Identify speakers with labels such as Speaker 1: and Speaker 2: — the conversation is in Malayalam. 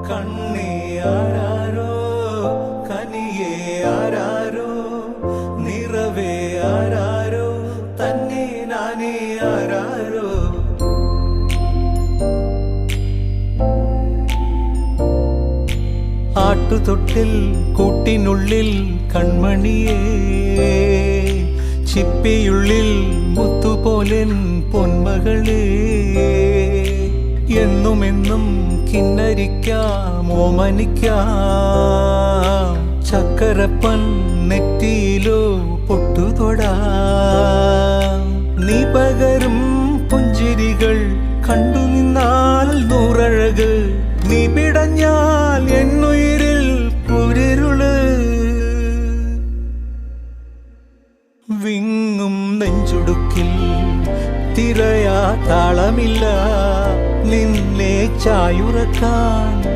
Speaker 1: കണ്ണേ ആരാരോ കനിയേ ആരാരോ നിറവേ ആരാരോ തന്നെ നാനേ ആരാരോ ആട്ടുതൊട്ടിൽ കൂട്ടിനുള്ളിൽ കൺമണിയേ ചിപ്പിയുള്ളിൽ മുത്തുപോലെൻ പൊന്മകളേ എന്നുമെന്നും കിന്നരിക്കാം ഓമനിക്കാം ചക്കരപ്പൻ നെറ്റിയിലോ പൊട്ടുതൊടാം നീ പകരും പുഞ്ചിരികൾ കണ്ടു നിന്നാൽ നൂറഴക് നീ പിടഞ്ഞാൽ എന്നുയിരിൽ കുരിരുള് വിങ്ങും നെഞ്ചുടുക്കിൽ തിരയാ താളമില്ല നിന്നെ ചായുറക്കാൻ